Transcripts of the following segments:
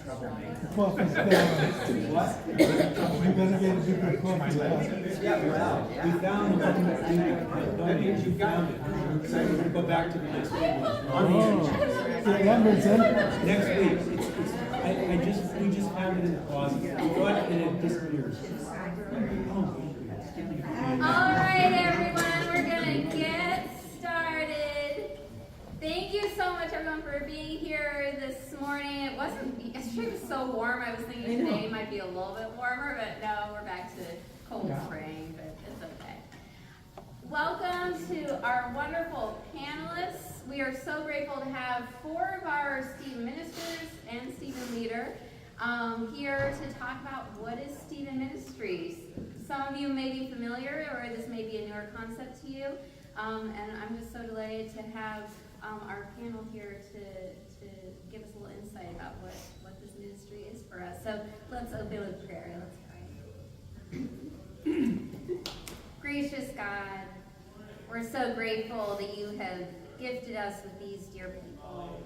Coffee's down. What? You're gonna get a bigger coffee. Yeah, well, we found it. That means you found it. So we're gonna go back to the next week. Oh, so that makes sense. Next week. We just found it in the closet. We got it and it disappears. All right, everyone, we're gonna get started. Thank you so much, everyone, for being here this morning. Yesterday was so warm. I was thinking today might be a little bit warmer, but no, we're back to cold spring, but it's okay. Welcome to our wonderful panelists. We are so grateful to have 4 of our Stephen ministers and Stephen leader here to talk about what is Stephen Ministries. Some of you may be familiar, or this may be a newer concept to you, and I'm just so delighted to have our panel here to give us a little insight about what this ministry is for us. So let's open with prayer. Let's pray. Gracious God, we're so grateful that you have gifted us with these dear people,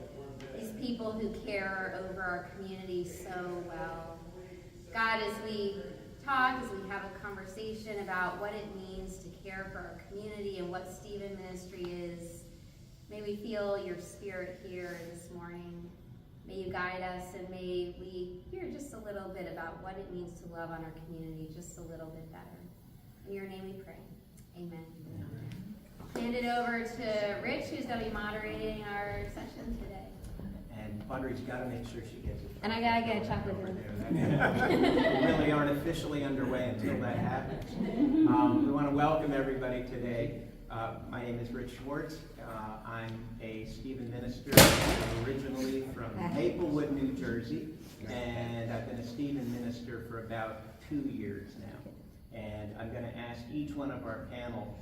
these people who care over our community so well. God, as we talk, as we have a conversation about what it means to care for our community and what Stephen Ministry is, may we feel your spirit here this morning. May you guide us, and may we hear just a little bit about what it means to love on our community just a little bit better. In your name we pray. Amen. Hand it over to Rich, who's going to be moderating our session today. And Audrey's got to make sure she gets it. And I got to get a chocolate over here. there. We really aren't officially underway until that happens. We want to welcome everybody today. My name is Rich Schwartz. I'm a Stephen minister originally from Maplewood, New Jersey, and I've been a Stephen minister for about 2 years now. And I'm going to ask each one of our panel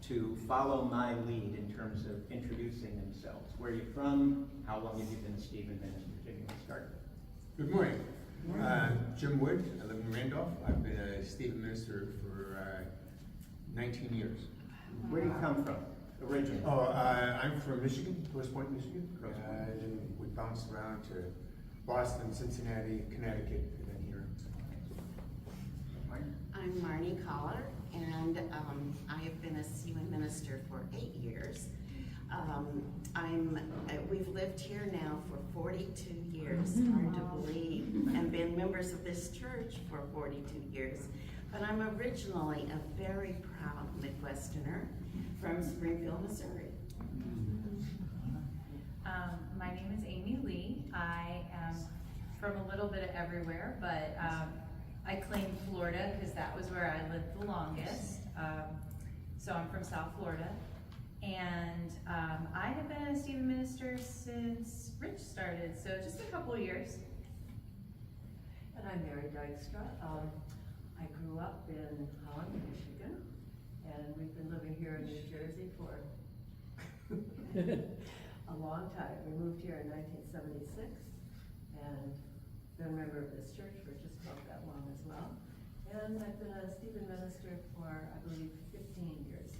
to follow my lead in terms of introducing themselves. Where are you from? How long have you been a Stephen minister? Jim, you want to start? Good morning. Jim Wood. I live in Randolph. I've been a Stephen minister for 19 years. Where do you come from originally? Oh, I'm from Michigan, Grosse Pointe, Michigan. We bounced around to Boston, Cincinnati, Connecticut, and then here. I'm Marnie Kaller, and I have been a Stephen minister for 8 years. We've lived here now for 42 years, hard to believe, and been members of this church for 42 years. But I'm originally a very proud Midwesterner from Springfield, Missouri. My name is Amie Lee. I am from a little bit of everywhere, but I claim Florida because that was where I lived the longest. So I'm from South Florida. And I have been a Stephen minister since Rich started, so just a couple of years. And I'm Mary Dykstra. I grew up in Holland, Michigan, and we've been living here in New Jersey for a long time. We moved here in 1976, and been a member of this church for just about that long as well. And I've been a Stephen minister for, I believe, 15 years.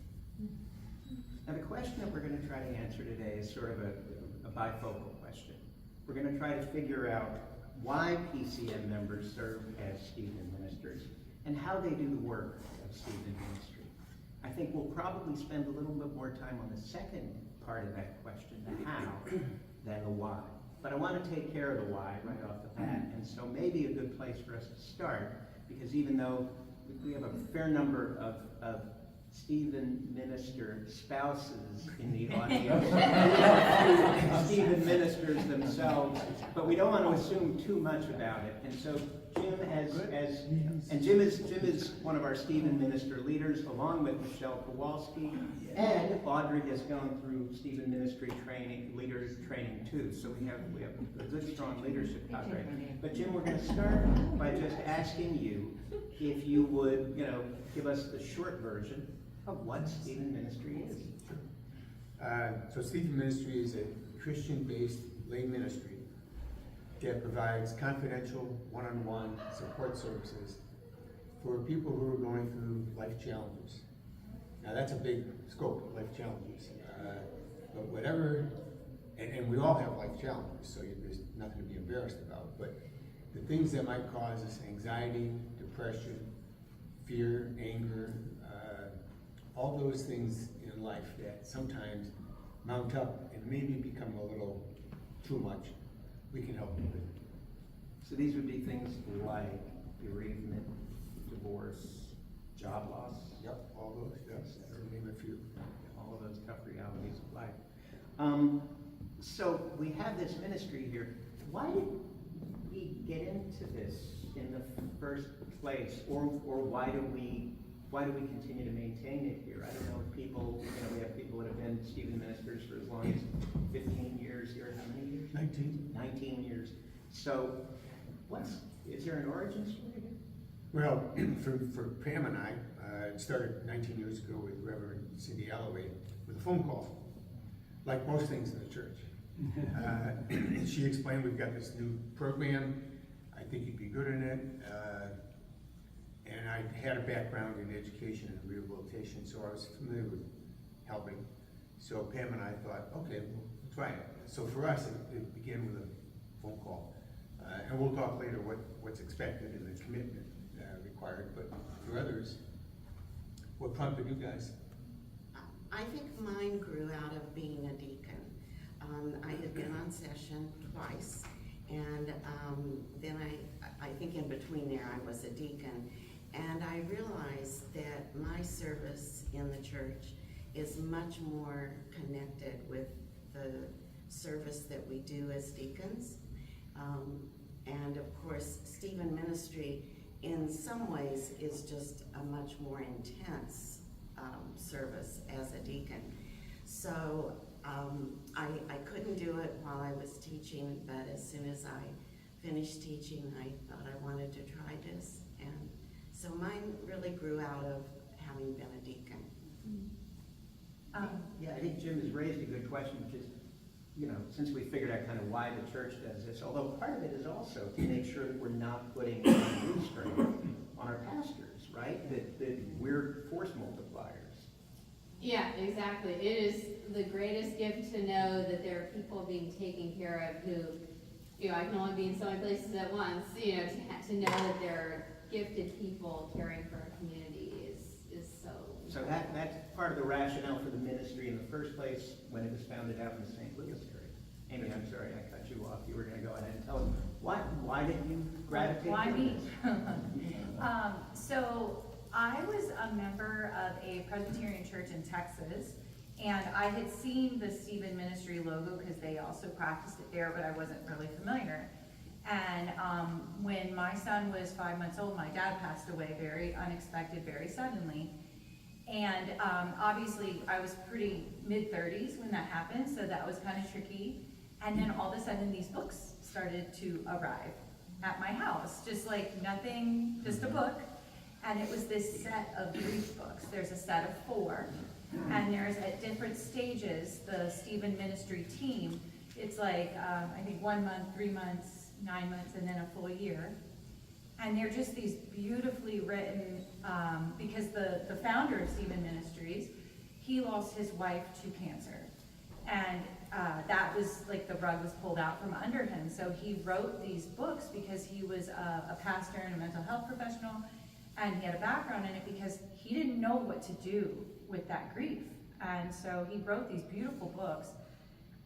Now the question that we're going to try to answer today is sort of a bifocal question. We're going to try to figure out why PCM members serve as Stephen ministers and how they do the work of Stephen ministry. I think we'll probably spend a little bit more time on the second part of that question, the how, than the why. But I want to take care of the why right off the bat, and so maybe a good place for us to start, because even though we have a fair number of Stephen minister spouses in the audience, Stephen ministers themselves, but we don't want to assume too much about it. And so Jim is one of our Stephen minister leaders, along with Michelle Kowalski, and Audrey has gone through Stephen ministry leaders training too. So we have a good, strong leadership cadre. But Jim, we're going to start by just asking you if you would, give us the short version of what Stephen ministry is. So Stephen Ministry is a Christian-based lay ministry that provides confidential, one-on-one support services for people who are going through life challenges. Now that's a big scope, life challenges. But whatever, and we all have life challenges, so there's nothing to be embarrassed about, but the things that might cause us anxiety, depression, fear, anger, all those things in life that sometimes mount up and maybe become a little too much, we can help you with. So these would be things like bereavement, divorce, job loss. Yep, all those, yes, to name a few. All of those tough realities of life. So we have this ministry here. Why did we get into this in the first place, or why do we continue to maintain it here? I don't know if people, we have people that have been Stephen ministers for as long as 15 years here. How many years? 19. 19 years. So, is there an origin story here? Well, for Pam and I, it started 19 years ago with Reverend Cindy Alloway with a phone call, like most things in the church. And she explained, we've got this new program, I think you'd be good in it. And I had a background in education and rehabilitation, so I was familiar with helping. So Pam and I thought, okay, we'll try it. So for us, it began with a phone call. And we'll talk later what's expected and the commitment required, but for others, what prompted you guys? I think mine grew out of being a deacon. I had been on session twice, and then I think in between there I was a deacon, and I realized that my service in the church is much more connected with the service that we do as deacons. And of course, Stephen ministry in some ways is just a much more intense service as a deacon. So I couldn't do it while I was teaching, but as soon as I finished teaching, I thought I wanted to try this. And so mine really grew out of having been a deacon. Yeah, I think Jim has raised a good question, which is, since we figured out kind of why the church does this, although part of it is also to make sure that we're not putting a restraint on our pastors, right? That we're force multipliers. Yeah, exactly. It is the greatest gift to know that there are people being taken care of who, I can only be in so many places at once, to know that there are gifted people caring for a community is so. So that's part of the rationale for the ministry in the first place when it was founded out in the St. Louis area. Amy, I'm sorry, I cut you off. You were going to go ahead and tell us why did you gravitate? Why to me? this? So I was a member of a Presbyterian church in Texas, and I had seen the Stephen Ministry logo because they also practiced it there, but I wasn't really familiar. And when my son was 5 months old, my dad passed away very unexpected, very suddenly. And obviously I was pretty mid-30s when that happened, so that was kind of tricky. And then all of a sudden these books started to arrive at my house, just like nothing, just a book. And it was this set of grief books. There's a set of 4, and there's at different stages, the Stephen Ministry team, it's like, I think 1 month, 3 months, 9 months, and then a full year. And they're just these beautifully written, because the founder of Stephen Ministries, he lost his wife to cancer. And that was like the rug was pulled out from under him. So he wrote these books because he was a pastor and a mental health professional, and he had a background in it because he didn't know what to do with that grief. And so he wrote these beautiful books.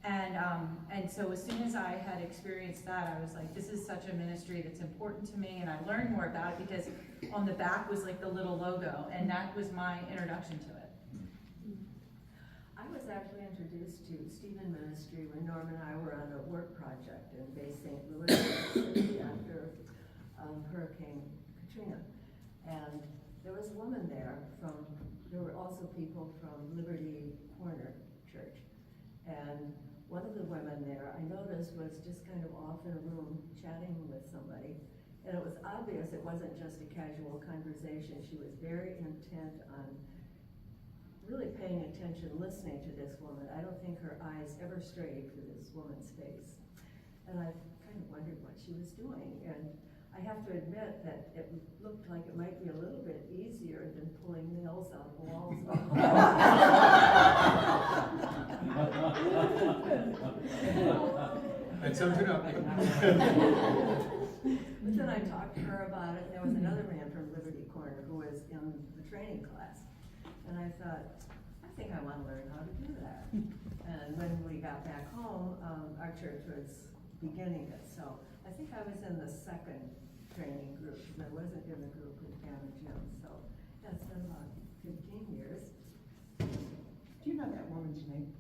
And so as soon as I had experienced that, I was like, this is such a ministry that's important to me, and I learned more about it because on the back was like the little logo, and that was my introduction to it. I was actually introduced to Stephen Ministry when Norm and I were on a work project in Bay St. Louis after Hurricane Katrina. And there was a woman there there were also people from Liberty Corner Church. And one of the women there, I noticed, was just kind of off in a room chatting with somebody. And it was obvious it wasn't just a casual conversation. She was very intent on really paying attention, listening to this woman. I don't think her eyes ever strayed from this woman's face. And I kind of wondered what she was doing. And I have to admit that it looked like it might be a little bit easier than pulling nails out of walls. That sums it up. I talked to her about it, and there was another man from Liberty Corner who was in the training class. And I thought, I think I want to learn how to do that. And when we got back home, our church was beginning it, so I think I was in the second training group, because I wasn't in the group with Pam and Jim, so that's been about 15 years. Do you know that woman's name?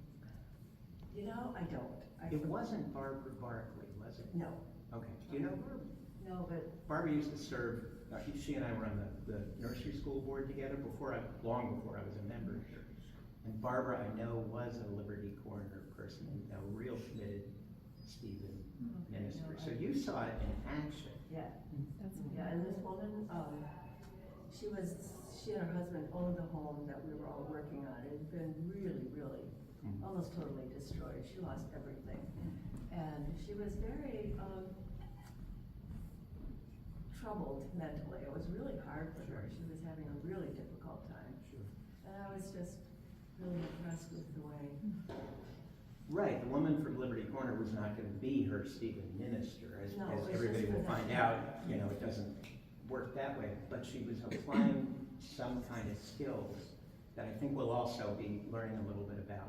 You know, I don't. It wasn't Barbara Barkley, was it? No, Okay, do you know Barbara? no, but Barbara used to serve, she and I were on the nursery school board together long before I was a member here. And Barbara, I know, was a Liberty Corner person, and a real committed Stephen minister. no, So you saw it in action. yeah. Yeah, and this woman, she and her husband owned the home that we were all working on. It had been really, really, almost totally destroyed. She lost everything. And she was very troubled mentally. It was really hard for her. She was having a really difficult time. Sure. And I was just really impressed with the way. Right, the woman from Liberty Corner was not going to be her Stephen minister, as No, it's everybody just will for find that. out. You know, it doesn't work that way. But she was applying some kind of skills that I think we'll also be learning a little bit about.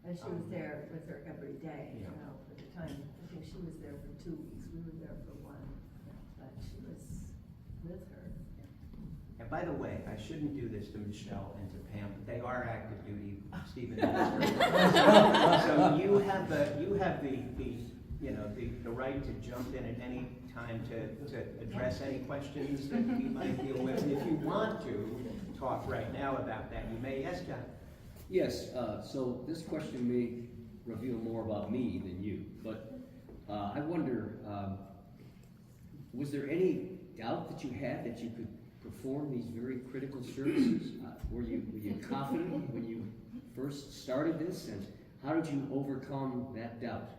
And she was there with her every day, you Yeah. know, for the time. I think she was there for 2 weeks. We were there for 1. But she was with her. And by the way, I shouldn't do this to Michelle and to Pam, but they are active duty Stephen ministers. So you have the right to jump in at any time to address any questions that we might deal with. And if you want to talk right now about that, you may. Yes, John? Yes, so this question may reveal more about me than you, but I wonder, was there any doubt that you had that you could perform these very critical services? Were you confident when you first started this, and how did you overcome that doubt?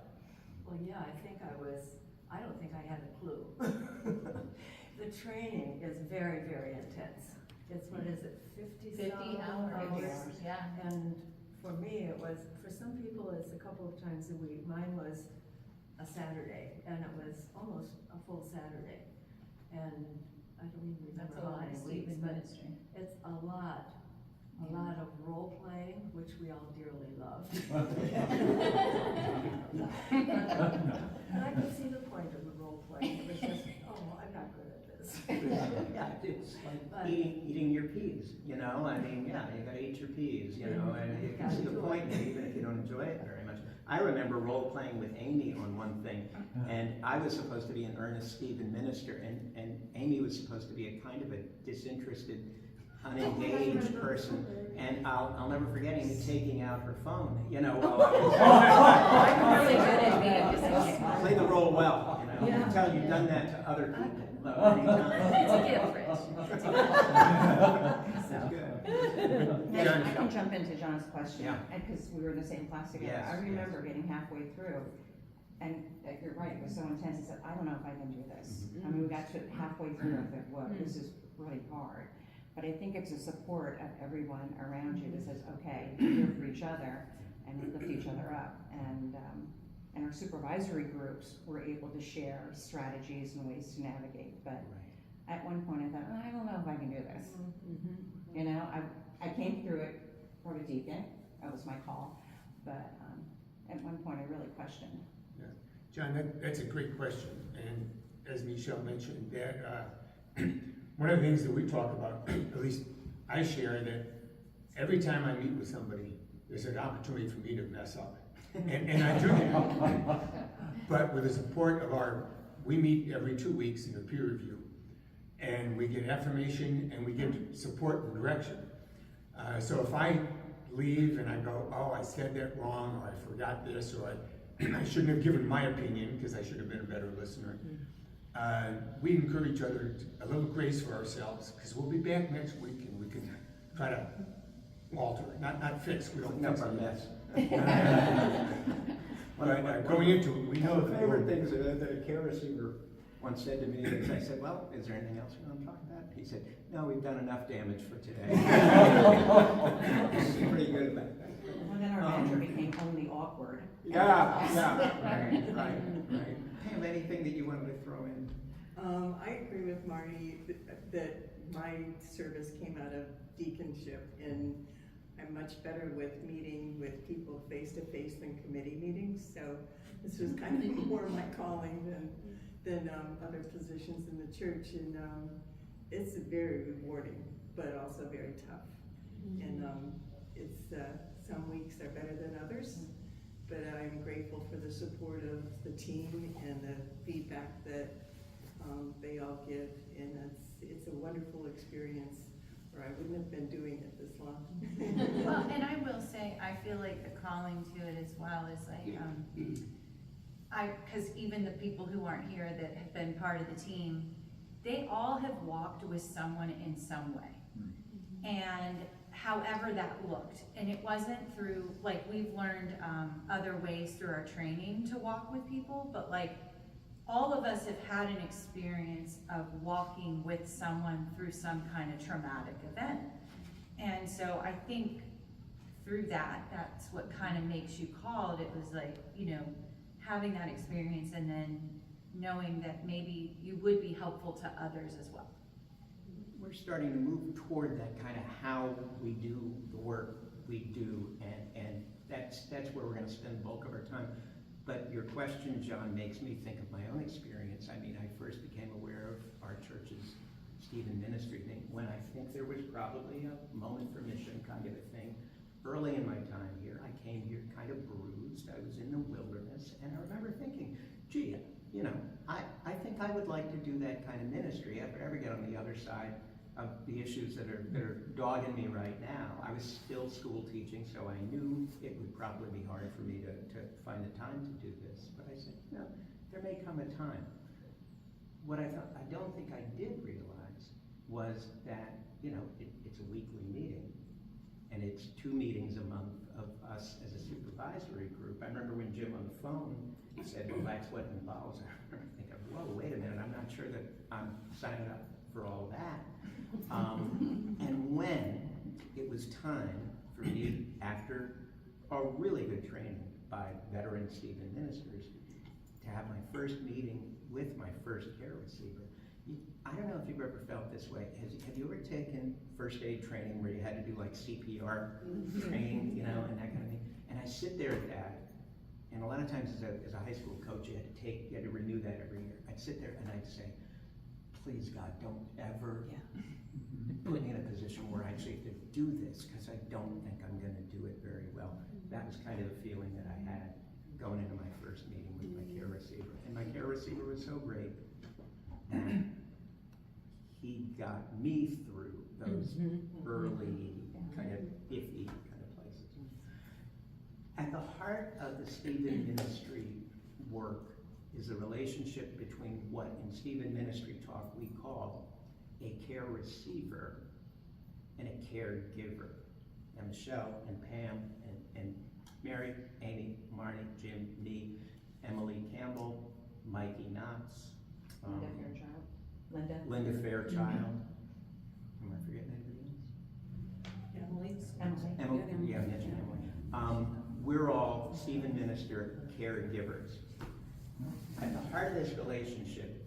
Well, yeah, I don't think I had a clue. The training is very, very intense. It's, what is it, 50 hours? Yeah. And for me, it was, for some people, it's a couple of times a week. Mine was a Saturday, and it was almost a full Saturday. And I don't even remember That's a how lot many of weeks, Stephen but ministry. it's a lot of role playing, which we all dearly love. And I could see the point of the role playing. It was just, oh, I'm not good at this. Yeah, it's like eating your peas, you know? I mean, yeah, you gotta eat your peas, you know, and you can see the point in it, even if you don't enjoy it very much. I remember role-playing with Amie on one thing, and I was supposed to be an earnest Stephen minister, and Amie was supposed to be a kind of a disinterested, unengaged person, and I'll never forget Amie taking out her phone, you know, while I was I'm really good at being disinterested. play the role well, you know? Yeah. I can tell you've done that to other people many times. It's a gift, Rich. It's a gift. That's good. And I can jump into John's question, Yeah. because we were in the same class together. Yes, I remember getting halfway through, and you're right, it was so intense. I said, I don't know if I can do this. I mean, we got to halfway through, I thought, well, this is really hard. But I think it's a support of everyone around you that says, okay, we're here for each other, and we lift each other up. And our supervisory groups were able to share strategies and ways to navigate. But at one point I thought, I don't know if I can do this. You know, I came through it for a deacon, that was my call, but at one point I really questioned. Yeah. John, that's a great question, and as Michelle mentioned, that one of the things that we talk about, at least I share, that every time I meet with somebody, there's an opportunity for me to mess up, and I do that. But with the support of we meet every 2 weeks in a peer review, and we get affirmation and we get support and direction. So if I leave and I go, oh, I said that wrong, or I forgot this, or I shouldn't have given my opinion because I should have been a better listener, we encourage each other a little grace for ourselves, because we'll be back next week and we can try to alter, not fix. We don't fix our it. mess. But going into it, we know One of that the favorite things that a care receiver once said to me is, I said, well, is there anything else you want to talk about? He said, no, we've done enough damage for today. He's pretty good about that. Well, then our banter became only awkward. Yeah, right. Pam, anything that you wanted to throw in? I agree with Marnie that my service came out of deaconship, and I'm much better with meeting with people face to face than committee meetings. So this was kind of more my calling than other positions in the church, and it's very rewarding, but also very tough. And it's some weeks are better than others, but I'm grateful for the support of the team and the feedback that they all give, and it's a wonderful experience, or I wouldn't have been doing it this long. Well, and I will say, I feel like the calling to it as well is like, because even the people who aren't here that have been part of the team, they all have walked with someone in some way. And however that looked, and it wasn't through, like, we've learned other ways through our training to walk with people, but like, all of us have had an experience of walking with someone through some kind of traumatic event. And so I think through that, that's what kind of makes you called. It was like, you know, having that experience and then knowing that maybe you would be helpful to others as well. We're starting to move toward that kind of how we do the work we do, and that's where we're going to spend the bulk of our time. But your question, John, makes me think of my own experience. I mean, I first became aware of our church's Stephen ministry thing when I think there was probably a moment for mission kind of a thing. Early in my time here, I came here kind of bruised. I was in the wilderness, and I remember thinking, gee, you know, I think I would like to do that kind of ministry if I ever get on the other side of the issues that are dogging me right now. I was still school teaching, so I knew it would probably be hard for me to find the time to do this. But I said, no, there may come a time. What I don't think I did realize was that, you know, it's a weekly meeting, and it's 2 meetings a month of us as a supervisory group. I remember when Jim on the phone said, well, that's what involves. I remember thinking, whoa, wait a minute, I'm not sure that I'm signing up for all that. And when it was time for me, after a really good training by veteran Stephen ministers, to have my first meeting with my first care receiver. I don't know if you've ever felt this way. Have you ever taken first aid training where you had to do like CPR training, you know, and that kind of thing? And I sit there at that, and a lot of times as a high school coach, you had to renew that every year. I'd sit there and I'd say, please God, don't ever put me in a position where I actually have to do this, because I don't think I'm going to do it very well. That was kind of the feeling that I had going into my first meeting with my care receiver. And my care receiver was so great that he got me through those early kind of iffy kind of places. At the heart of the Stephen ministry work is the relationship between what in Stephen ministry talk we call a care receiver and a caregiver. And Michelle and Pam and Mary, Amy, Marnie, Jim, me, Emily Campbell, Mikey Knotts, Linda Fairchild. Am I forgetting anybody else? Emily. Yeah, I mentioned Emily. We're all Stephen minister caregivers. At the heart of this relationship,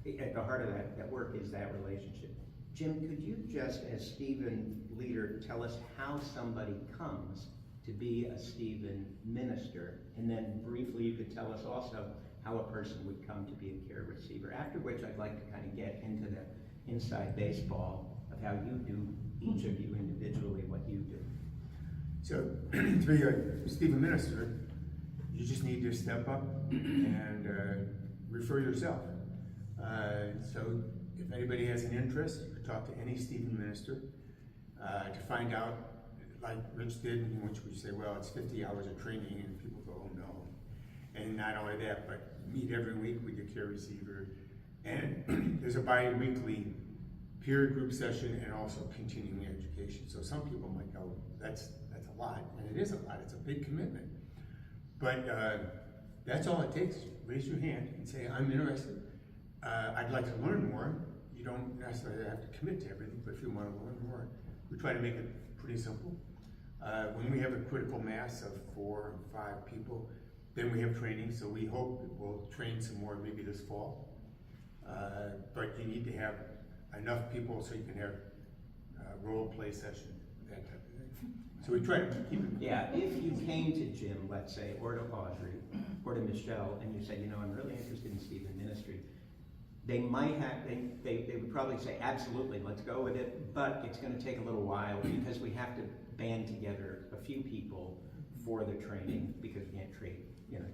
at the heart of that work is that relationship. Jim, could you just, as Stephen leader, tell us how somebody comes to be a Stephen minister? And then briefly you could tell us also how a person would come to be a care receiver. After which I'd like to kind of get into the inside baseball of how you do, each of you individually, what you do. So, to be a Stephen minister, you just need to step up and refer yourself. So if anybody has an interest, you can talk to any Stephen minister to find out, like Rich did, in which we say, well, it's 50 hours of training, and people go, oh no. And not only that, but meet every week with your care receiver. And there's a bi-weekly peer group session and also continuing education. So some people might go, that's a lot, and it is a lot, it's a big commitment. But that's all it takes. Raise your hand and say, I'm interested. I'd like to learn more. You don't necessarily have to commit to everything, but if you want to learn more, we try to make it pretty simple. When we have a critical mass of 4 or 5 people, then we have training, so we hope we'll train some more maybe this fall. but you need to have enough people so you can have role play session, that type of thing. So we try to keep it. Yeah, if you came to Jim, let's say, or to Audrey, or to Michelle, and you say, you know, I'm really interested in Stephen ministry, they might have, they would probably say, absolutely, let's go with it, but it's gonna take a little while because we have to band together a few people for the training, because we can't train, you know,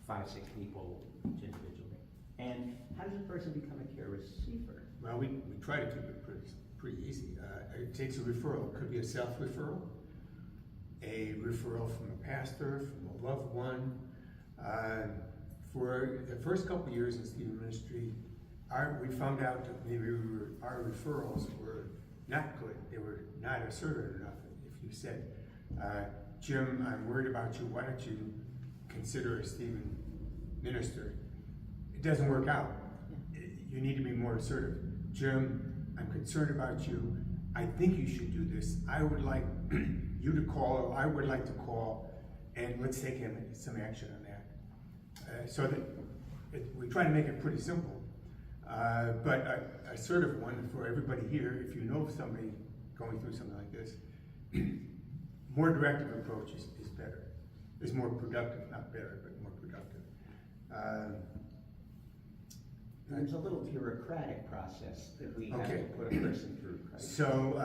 5, 6 people individually. And how does a person become a care receiver? Well, we try to keep it pretty easy. It takes a referral. It could be a self-referral, a referral from a pastor, from a loved one. For the first couple of years in Stephen ministry, we found out that maybe our referrals were not good. They were not assertive enough. If you said, Jim, I'm worried about you, why don't you consider a Stephen minister? It doesn't work out. You need to be more assertive. Jim, I'm concerned about you. I think you should do this. I would like you to call, or I would like to call, and let's take some action on that. So that we try to make it pretty simple. But a assertive one for everybody here, if you know somebody going through something like this, more directive approach is better. Is more productive, not better, but more productive. There's a little bureaucratic process that we have to put a person through. Right? So,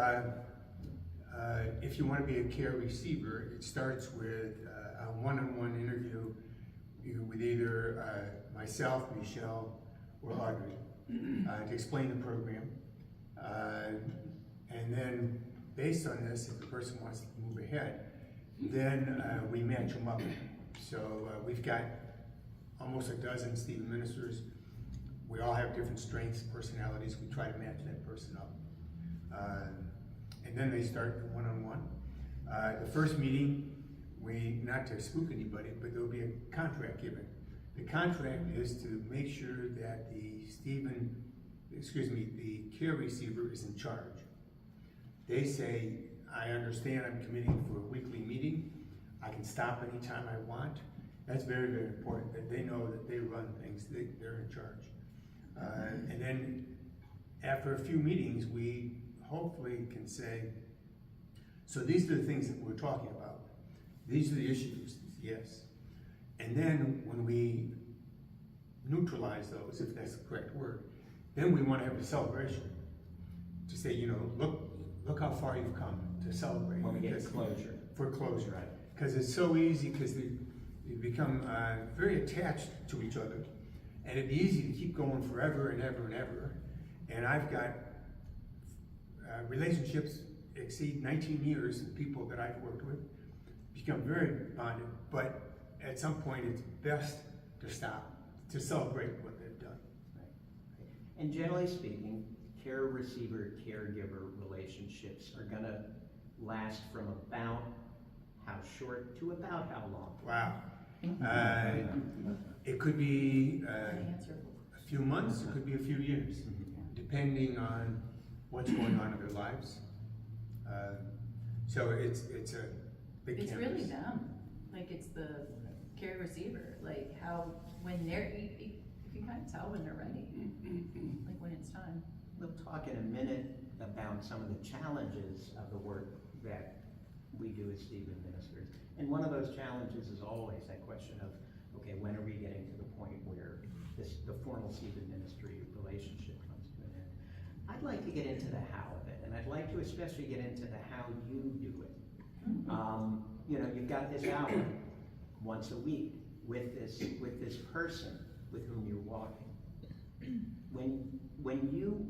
if you want to be a care receiver, it starts with a one-on-one interview with either myself, Michelle, or Audrey to explain the program. And then, based on this, if the person wants to move ahead, then we match them up. So we've got almost a dozen Stephen ministers. We all have different strengths, personalities. We try to match that person up. And then they start the one-on-one. The first meeting, not to spook anybody, but there'll be a contract given. The contract is to make sure that the care receiver is in charge. They say, I understand I'm committing for a weekly meeting. I can stop anytime I want. That's very, very important, that they know that they run things, they're in charge. And then after a few meetings, we hopefully can say, so these are the things that we're talking about. These are the issues, yes. And then when we neutralize those, if that's the correct word, then we want to have a celebration. To say, you know, look how far you've come, to celebrate. When we get closure. For closure. Right. Because it's so easy, because they become very attached to each other. And it'd be easy to keep going forever and ever and ever. And I've got relationships exceed 19 years with people that I've worked with, become very bonded, but at some point it's best to stop, to celebrate what they've done. Right. And generally speaking, care receiver, caregiver relationships are gonna last from about how short to about how long? Wow. It could be a few months, it could be a few years, depending on what's going on in their lives. So it's a big It's canvas. really them, like it's the care receiver, like how, when they're, you can kind of tell when they're ready, like when it's time. We'll talk in a minute about some of the challenges of the work that we do as Stephen ministers. And one of those challenges is always that question of, okay, when are we getting to the point where the formal Stephen ministry relationship comes to an end? I'd like to get into the how of it, and I'd like to especially get into the how you do it. You know, you've got this hour once a week with this person with whom you're walking. When you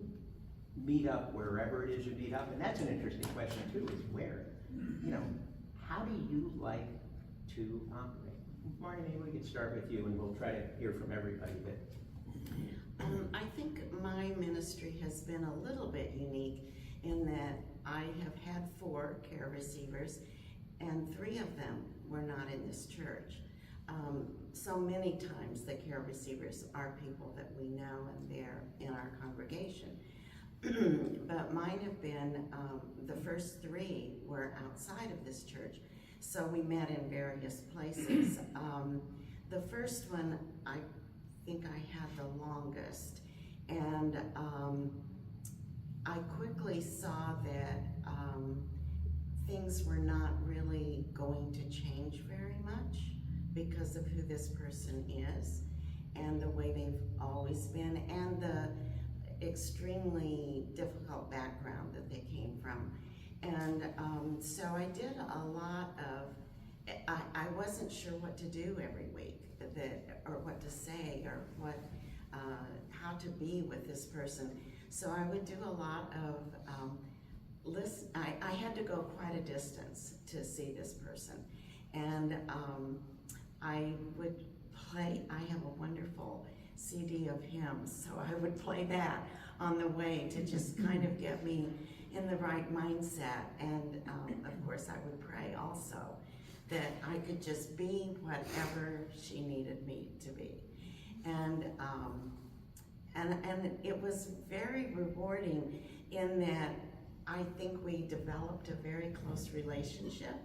meet up wherever it is you meet up, and that's an interesting question too, is where. You know, how do you like to operate? Marnie, maybe we could start with you and we'll try to hear from everybody. I think my ministry has been a little bit unique in that I have had 4 care receivers and 3 of them were not in this church. So many times the care receivers are people that we know and they're in our congregation. But mine have been, the first 3 were outside of this church. So we met in various places. The first one, I think I had the longest. And I quickly saw that things were not really going to change very much because of who this person is and the way they've always been and the extremely difficult background that they came from. And so I did a lot of, I wasn't sure what to do every week, or what to say, or what, how to be with this person. So I would do a lot of listen. I had to go quite a distance to see this person, and I would play. I have a wonderful CD of hymns, so I would play that on the way to just kind of get me in the right mindset. And of course, I would pray also that I could just be whatever she needed me to be. And it was very rewarding in that I think we developed a very close relationship.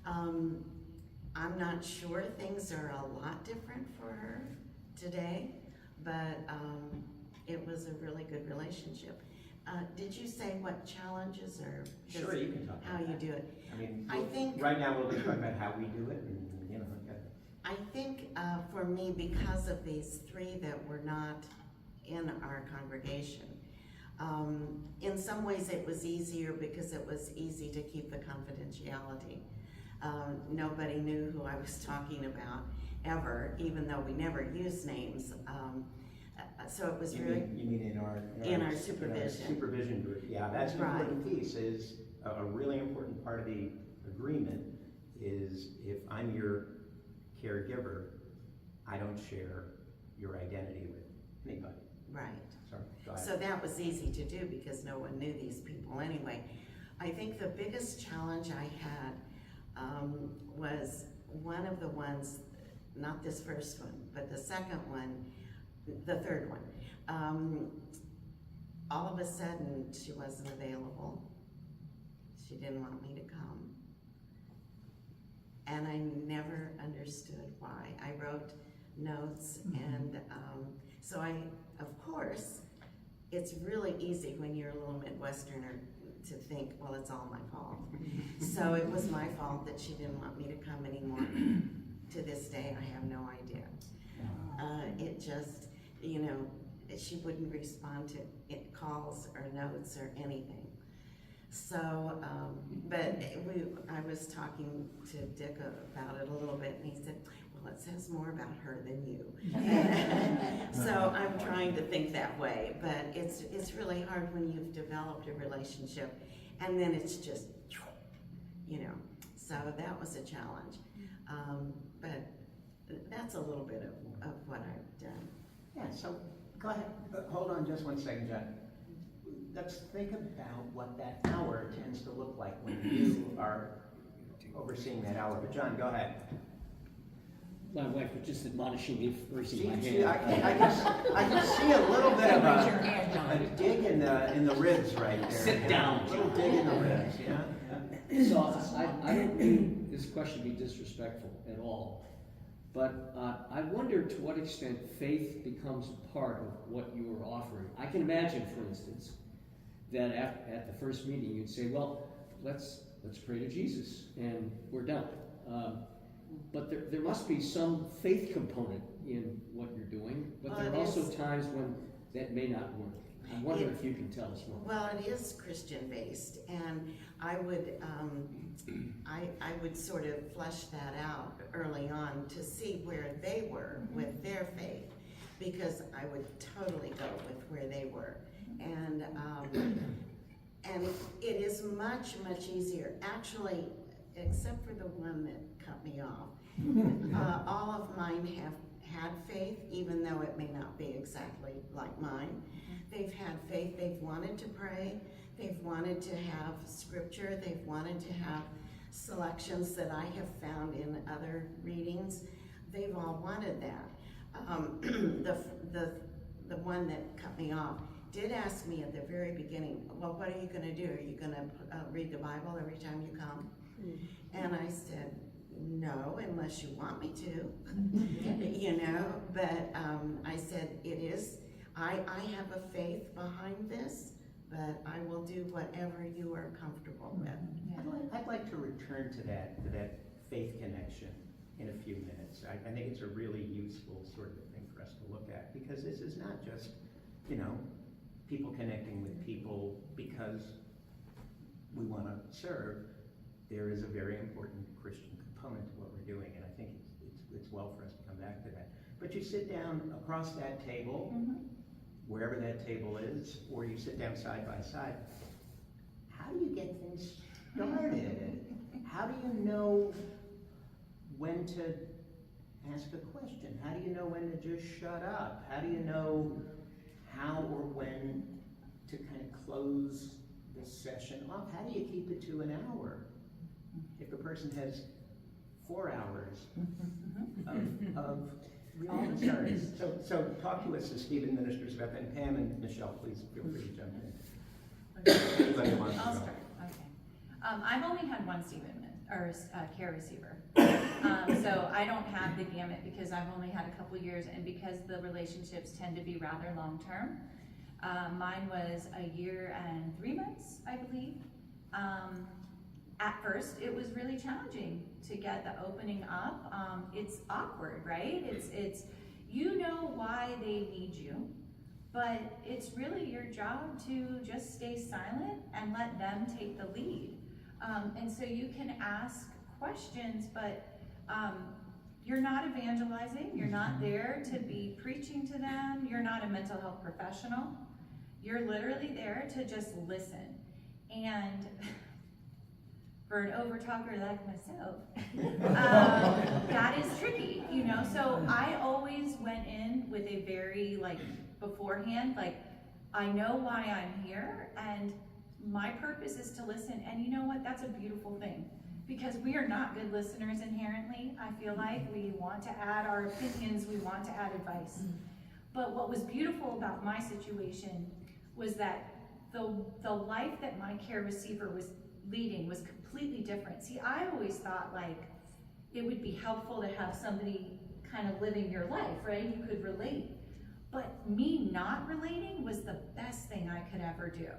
I'm not sure things are a lot different for her today, but it was a really good relationship. Did you say what challenges or Sure, you can talk how about you that. do it? I mean, I think right now we'll be talking about how we do it, and you know. I think for me, because of these three that were not in our congregation, in some ways it was easier because it was easy to keep the confidentiality. Nobody knew who I was talking about ever, even though we never used names. So it was You really mean in our supervision. Supervision group, yeah, that's an Right. important piece. Is a really important part of the agreement is if I'm your caregiver, I don't share your identity with anybody. Right. Sorry, go ahead. So that was easy to do because no one knew these people anyway. I think the biggest challenge I had was one of the ones, not this first one, but the second one, the third one. All of a sudden, she wasn't available. She didn't want me to come. And I never understood why. I wrote notes, and so of course, it's really easy when you're a little Midwesterner to think, well, it's all my fault. So it was my fault that she didn't want me to come anymore. To this day, I have no idea. It just, you know, she wouldn't respond to calls or notes or anything. So, but I was talking to Dick about it a little bit, and he said, well, it says more about her than you. So I'm trying to think that way, but it's really hard when you've developed a relationship, and then it's just, you know, so that was a challenge. But that's a little bit of what I've done. Yeah, so go ahead. Hold on just one second, John. Let's think about what that hour tends to look like when you are overseeing that hour. But John, go ahead. My wife was just admonishing me for raising my See, hand. I can see a little bit of a dig in the ribs right there. Sit down, A little John. dig in the ribs, yeah? So I don't mean this question to be disrespectful at all, but I wonder to what extent faith becomes a part of what you are offering. I can imagine, for instance, that at the first meeting you'd say, well, let's pray to Jesus, and we're done. But there must be some faith component in what you're doing, but Well, there are it also is. times when that may not work. I wonder if you can tell us more. Well, it is Christian-based, and I would sort of flesh that out early on to see where they were with their faith, because I would totally go with where they were. And it is much, much easier, actually, except for the one that cut me off. All of mine have had faith, even though it may not be exactly like mine. They've had faith, they've wanted to pray, they've wanted to have scripture, they've wanted to have selections that I have found in other readings. They've all wanted that. The one that cut me off did ask me at the very beginning, well, what are you gonna do? Are you gonna read the Bible every time you come? And I said, no, unless you want me to, you know, but I said, I have a faith behind this, but I will do whatever you are comfortable with. I'd like to return to that faith connection in a few minutes. I think it's a really useful sort of thing for us to look at, because this is not just, people connecting with people because we want to serve. There is a very important Christian component to what we're doing, and I think it's well for us to come back to that. But you sit down across that table, wherever that table is, or you sit down side by side. How do you get things started? How do you know when to ask a question? How do you know when to just shut up? How do you know how or when to kind of close the session off? How do you keep it to an hour? If the person has 4 hours of real concerns. So talk to us as Stephen ministers about that. And Pam and Michelle, please feel free to jump in. Anybody who wants to I'll go. start. Okay. I've only had one care receiver. So I don't have the gamut because I've only had a couple years, and because the relationships tend to be rather long-term. Mine was 1 year and 3 months, I believe. At first, it was really challenging to get the opening up. It's awkward, right? It's you know why they need you, but it's really your job to just stay silent and let them take the lead. And so you can ask questions, but you're not evangelizing. You're not there to be preaching to them. You're not a mental health professional. You're literally there to just listen. And for an overtalker like myself, that is tricky, So I always went in with a very, beforehand, I know why I'm here, and my purpose is to listen. And you know what? That's a beautiful thing, because we are not good listeners inherently. I feel like we want to add our opinions, we want to add advice. But what was beautiful about my situation was that the life that my care receiver was leading was completely different. See, I always thought it would be helpful to have somebody kind of living your life, right? You could relate. But me not relating was the best thing I could ever do,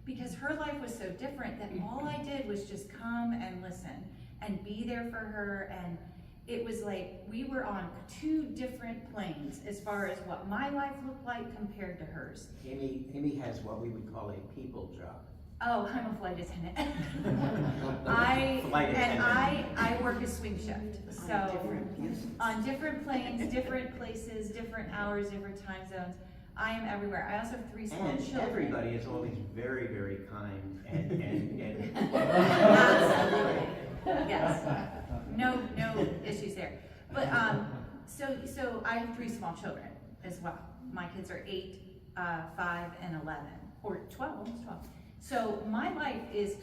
because her life was so different that all I did was just come and listen and be there for her. And it was like we were on 2 different planes as far as what my life looked like compared to hers. Amie has what we would call a people job. Oh, I'm a flight attendant. Flight attendant. I work a swing shift. So on different planes, different places, different hours, different time zones. I am everywhere. I also have 3 small children. And everybody is always very, very kind and Absolutely. Yes. No issues there. But so I have 3 small children as well. My kids are 8, 5, and 11, or 12, almost 12. So my life is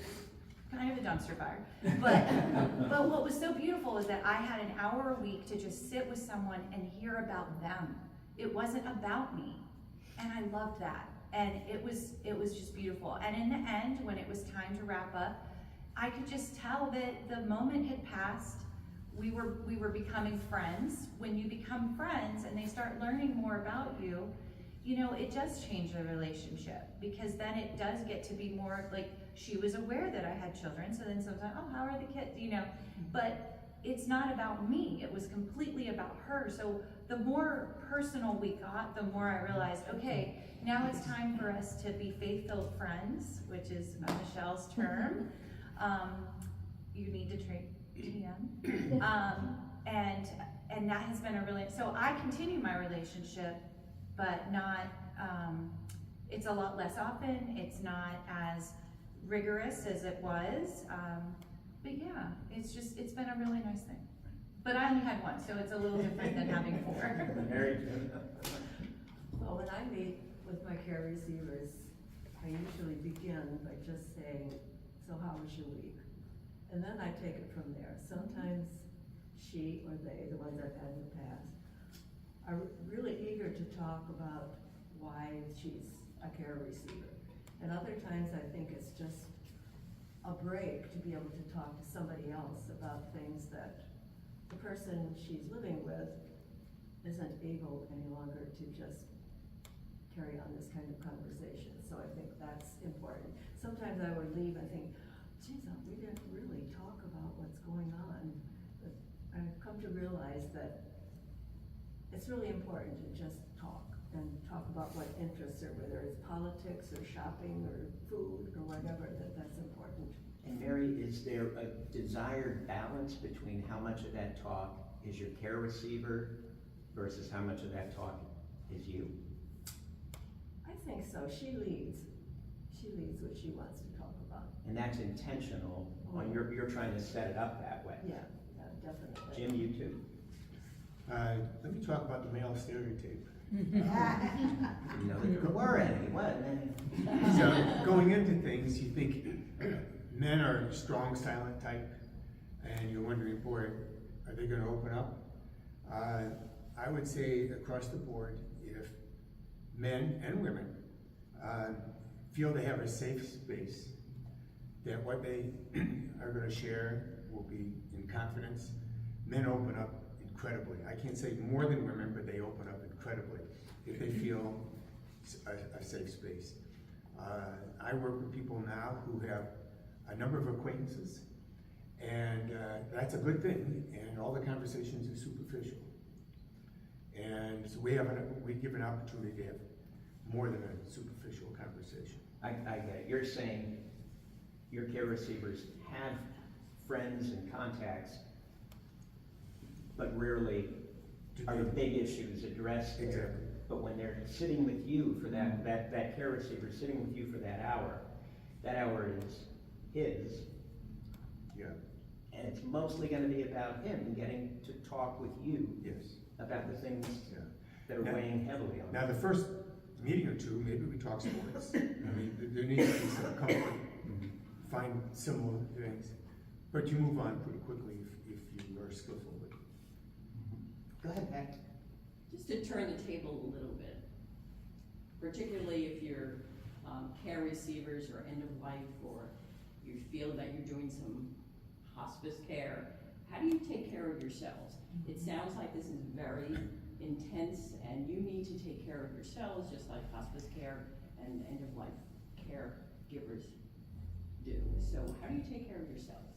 kind of a dumpster fire. But what was so beautiful is that I had an hour a week to just sit with someone and hear about them. It wasn't about me. And I loved that. And it was just beautiful. And in the end, when it was time to wrap up, I could just tell that the moment had passed. We were becoming friends. When you become friends and they start learning more about you, it does change the relationship, because then it does get to be more like she was aware that I had children. So then sometimes, oh, how are the kids? But it's not about me. It was completely about her. So the more personal we got, the more I realized, okay, now it's time for us to be faith-filled friends, which is Michelle's term. You need to train TM. And that has been so I continue my relationship, but not, it's a lot less often. It's not as rigorous as it was. But yeah, it's been a really nice thing. But I only had 1, so it's a little different than having 4. Well, when I meet with my care receivers, I usually begin by just saying, so how was your week? And then I take it from there. Sometimes she or they, the ones I've had in the past, are really eager to talk about why she's a care receiver. And other times I think it's just a break to be able to talk to somebody else about things that the person she's living with isn't able any longer to just carry on this kind of conversation, so I think that's important. Sometimes I would leave and think, geez, we didn't really talk about what's going on. But I've come to realize that it's really important to just talk and talk about what interests her, whether it's politics or shopping or food or whatever, that's important. And Mary, is there a desired balance between how much of that talk is your care receiver versus how much of that talk is you? I think so. She leads what she wants to talk about. And that's intentional, when you're trying to set it up that way. Yeah, definitely. Jim, you too. Let me talk about the male stereotype. You know, there were any, what? So going into things, you think men are strong, silent type, and you're wondering, boy, are they going to open up? I would say across the board, if men and women feel they have a safe space, that what they are going to share will be in confidence, men open up incredibly. I can't say more than women, but they open up incredibly if they feel a safe space. I work with people now who have a number of acquaintances, and that's a good thing, and all the conversations are superficial. And so we give an opportunity to have more than a superficial conversation. I get it. You're saying your care receivers have friends and contacts, but rarely are the big issues addressed there. Exactly. But when they're sitting with you for that care receiver sitting with you for that hour is his. Yeah. And it's mostly going to be about him getting to talk with you. Yes. About the things that are Now- weighing heavily on Now, him. the first meeting or two, maybe we talk sports. I mean, there needs to be some comfort, find similar things, but you move on pretty quickly if you are skillful with it. Go ahead, Pat. Just to turn the table a little bit, particularly if you're care receivers or end of life, or you feel that you're doing some hospice care, how do you take care of yourselves? It sounds like this is very intense, and you need to take care of yourselves just like hospice care and end of life caregivers do. So how do you take care of yourselves?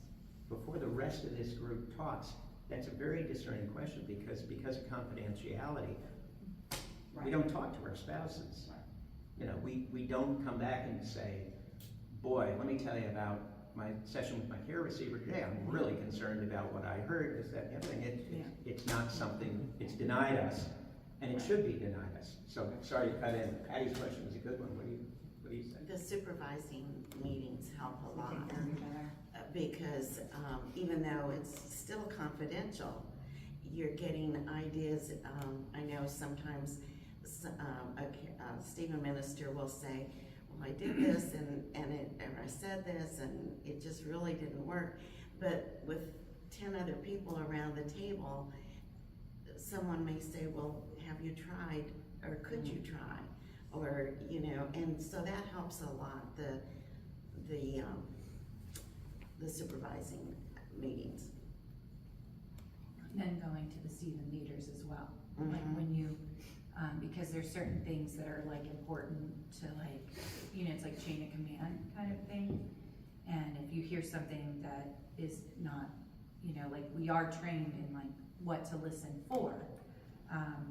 Before the rest of this group talks, that's a very discerning question because of confidentiality, we don't talk to our spouses. Right. You know, we don't come back and say, boy, let me tell you about my session with my care receiver today. I'm really concerned about what I heard, this, that, and the other thing. It's not something, it's denied us, and it should be denied us. So, sorry to cut in. Patty's question was a good one. What do you say? The supervising meetings help a lot. Because even though it's still confidential, you're getting ideas. I know sometimes a Stephen minister will say, well, I did this and I said this and it just really didn't work. But with 10 other people around the table, someone may say, well, have you tried, or could you try? Or, you know, and so that helps a lot, the supervising meetings. Then going to the Stephen leaders as well, like when you, because there's certain things that are like important to, like, you know, it's like chain of command kind of thing. And if you hear something that is not, you know, like we are trained in like what to listen for,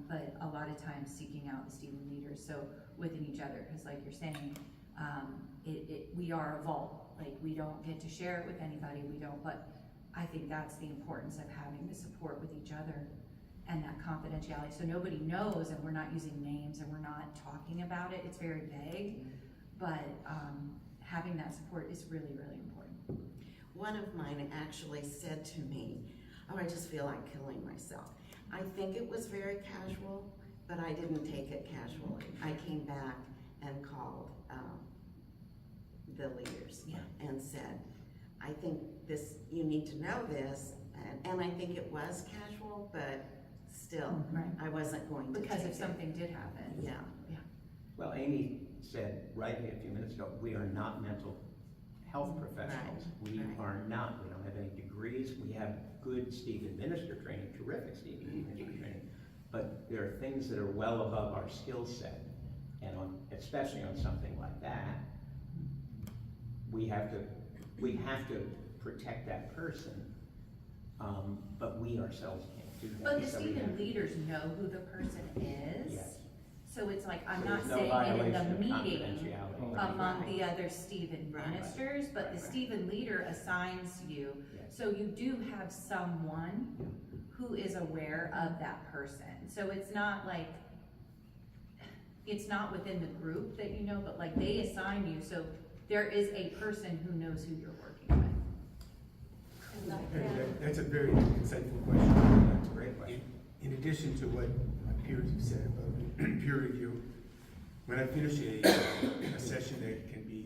but a lot of times seeking out the Stephen leaders, so within each other, because like you're saying, we are a vault. Like we don't get to share it with anybody, but I think that's the importance of having the support with each other and that confidentiality. So nobody knows, and we're not using names and we're not talking about it. It's very vague, but having that support is really, really important. One of mine actually said to me, oh, I just feel like killing myself. I think it was very casual, but I didn't take it casually. I came back and called the leaders and said, I think this, you need to know this, and I think it was casual, but still, I wasn't going to because take if something did happen. Yeah. Well, Amy said rightly a few minutes ago, we are not mental health professionals. We are not. We don't have any degrees. We have good Stephen minister training, terrific Stephen minister training, but there are things that are well above our skill set. And especially on something like that, we have to protect that person, but we ourselves can't do that. But the So we Stephen have- leaders know who the person is. Yes. So it's like, I'm So not there's no saying it in violation the of meeting confidentiality. among the other Stephen ministers, but the Right. Stephen leader assigns you. Yes. So you do have someone who is aware of that person. So it's not like, it's not within the group that you know, but like they assign you, so there is a person who knows who you're working with. That's a very insightful question. That's a great question. In addition to what my peers have said about peer review, when I finish a session that can be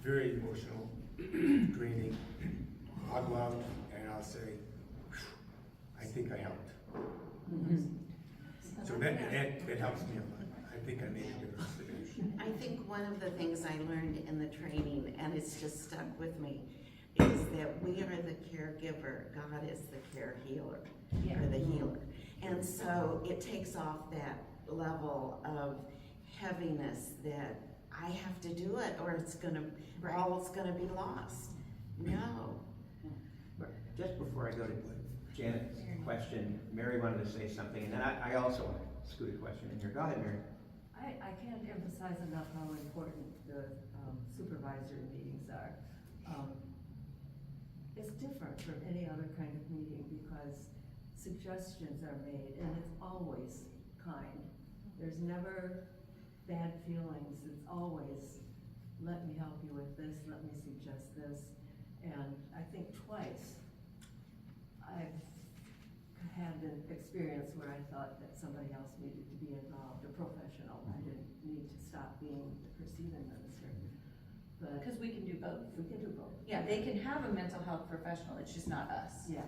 very emotional, draining, I'll go out and I'll say, I think I helped. So that helps me a lot. I think I made a difference today. I think one of the things I learned in the training, and it's just stuck with me, is that we are the caregiver, God is the care healer, or the healer. And so it takes off that level of heaviness that I have to do it or it's gonna, all it's gonna be lost. No. Just before I go to Janet's question, Mary wanted to say something, and then I also want to scoot a question in here. Go ahead, Mary. I can't emphasize enough how important the supervisory meetings are. It's different from any other kind of meeting because suggestions are made and it's always kind. There's never bad feelings, it's always, let me help you with this, let me suggest this. And I think twice I've had an experience where I thought that somebody else needed to be involved, a professional. I didn't need to stop being the perceiving minister. But Because we can do both. we can do both. Yeah, they can have a mental health professional, it's just not us. Yeah.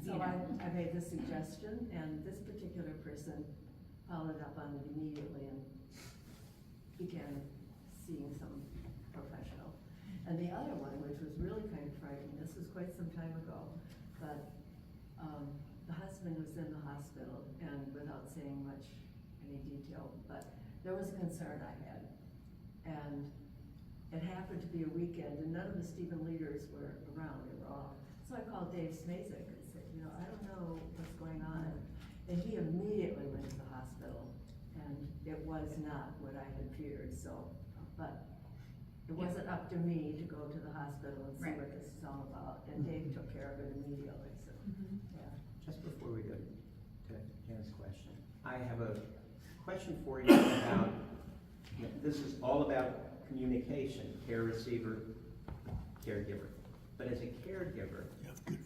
So You know. I made the suggestion and this particular person followed up on it immediately and began seeing some professional. And the other one, which was really kind of frightening, this was quite some time ago, but the husband was in the hospital, and without saying much, any detail, but there was a concern I had. And it happened to be a weekend, and none of the Stephen leaders were around, they were off. So I called Dave Smazek and said, I don't know what's going on. And he immediately went to the hospital, and it was not what I had feared, so, but it wasn't up to me to go to the hospital and see what this is all about, and Dave took care of it immediately, so, yeah. Just before we go to Janet's question, I have a question for you about, this is all about communication, care receiver, caregiver. But as a caregiver,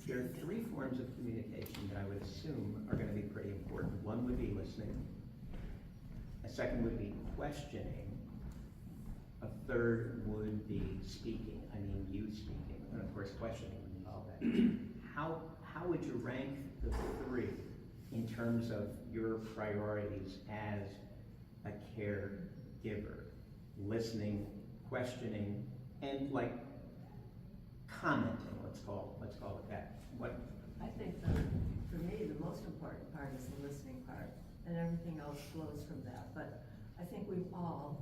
there are three forms of communication that I would assume are going to be pretty important. One would be listening. A second would be questioning. A third would be speaking. I mean, you speaking. And of course, questioning would involve that. How would you rank the three in terms of your priorities as a caregiver? Listening, questioning, and like commenting, let's call it that. What? I think that, for me, the most important part is the listening part, and everything else flows from that. But I think we've all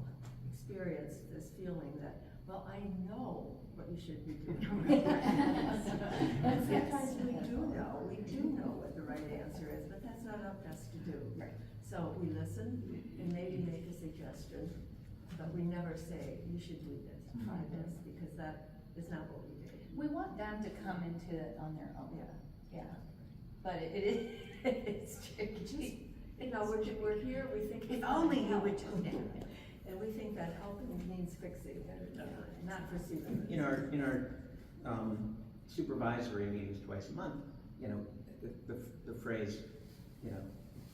experienced this feeling that, well, I know what you should be doing. And sometimes we do know what the right answer is, but that's not up to us to do. So we listen and maybe make a suggestion, but we never say, you should do this, try this, because that is not what we do. We want them to come into it on their own. Yeah. Yeah. But it's tricky. We're here, we think. If only you would help. And we think that helping means fixing, not perceiving. In our supervisory meetings twice a month, the phrase,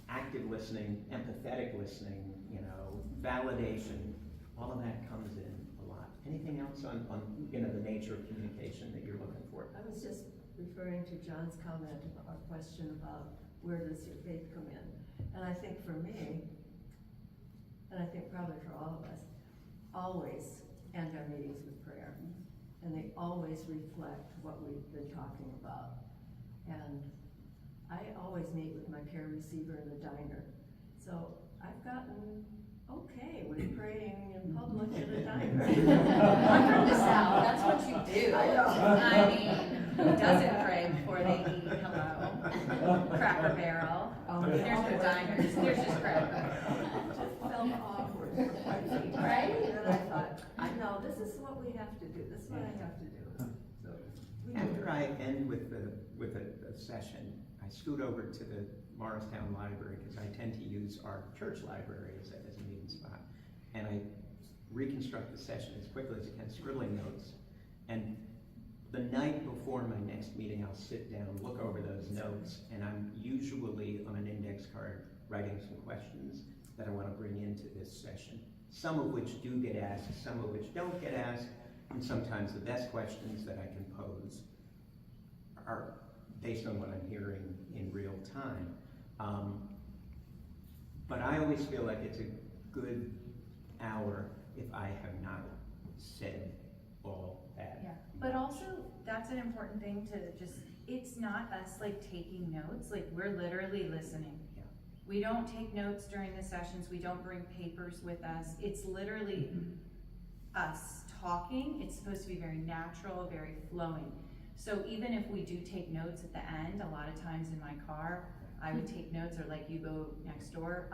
active listening, empathetic listening, validation, all of that comes in a lot. Anything else on the nature of communication that you're looking for? I was just referring to John's comment or question about where does your faith come in? And I think for me, and I think probably for all of us, always end our meetings with prayer. And they always reflect what we've been talking about. And I always meet with my care receiver in the diner. So I've gotten Okay, we're praying in public at a diner. I'm from the South, that's what you do. I know. I mean, who doesn't pray before they eat? Hello. Cracker Barrel. There's no diners, there's just Cracker Barrel. Just felt awkward for quite some time. Right? And I thought, I know, this is what we have to do, this is what I have to do. So, we do After it. I end with a session, I scoot over to the Morristown Library, because I tend to use our church library as a meeting spot. And I reconstruct the session as quickly as I can, scribbling notes. And the night before my next meeting, I'll sit down, look over those notes, and I'm usually on an index card writing some questions that I want to bring into this session. Some of which do get asked, some of which don't get asked, and sometimes the best questions that I can pose are based on what I'm hearing in real time. But I always feel like it's a good hour if I have not said all that. Yeah, but also, that's an important thing to just, it's not us like taking notes, like we're literally listening. Yeah. We don't take notes during the sessions, we don't bring papers with us, it's literally us talking. It's supposed to be very natural, very flowing. So even if we do take notes at the end, a lot of times in my car, I would take notes, or like you go next door,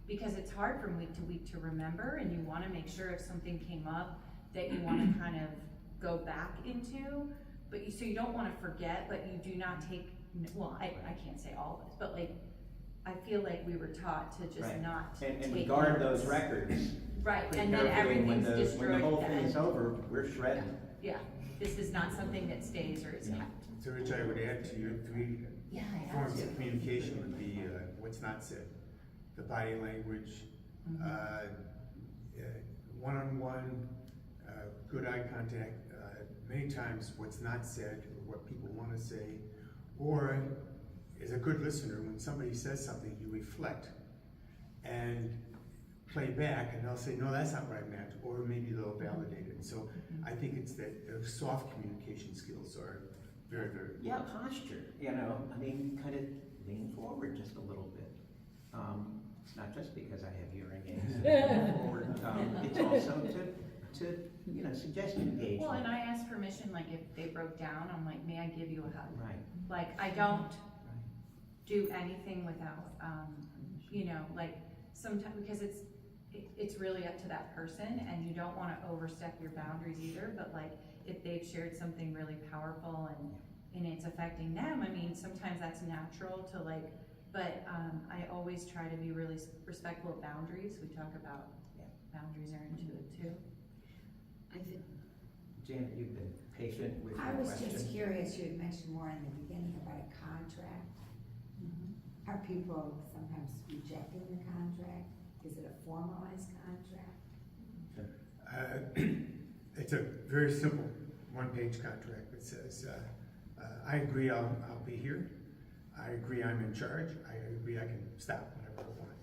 because it's hard from week to week to remember, and you wanna make sure if something came up that you wanna kind of go back into, but so you don't wanna forget, but you do not take, well, I can't say all of it, but like, I feel like we were taught to just Right. not And take we guard notes. those records. Right, pretty and then carefully, and everything's when destroyed the whole then. thing is over, we're shredding. Yeah, this is not something that stays or is Yeah. kept. So Rich, I would add to your three Yeah, I forms have of to. communication would be what's not said, the body language, one-on-one, good eye contact, many times what's not said or what people want to say, or as a good listener, when somebody says something, you reflect and play back, and they'll say, no, that's not what I meant, or maybe they'll validate it. So I think it's that the soft communication skills are very, very important. Yeah, posture, you know, I mean, kind of lean forward just a little bit. It's not just because I have hearing aids, lean forward, it's also to, you know, suggest engagement. Well, and I ask permission, like if they broke down, I'm like, may I give you a hug? Right. Like, I don't do anything without, you know, like sometimes, because it's really up to that person, and you don't want to overstep your boundaries either, but like if they've shared something really powerful and it's affecting them, I mean, sometimes that's natural to like, but I always try to be really respectful of boundaries. We talk about boundaries are into it too. Janet, you've been patient with I your was question. just curious, you had mentioned more in the beginning about a contract. Are people sometimes rejecting the contract? Is it a formalized contract? It's a very simple one-page contract that says, I agree I'll be here. I agree I'm in charge. I agree I can stop whenever I want.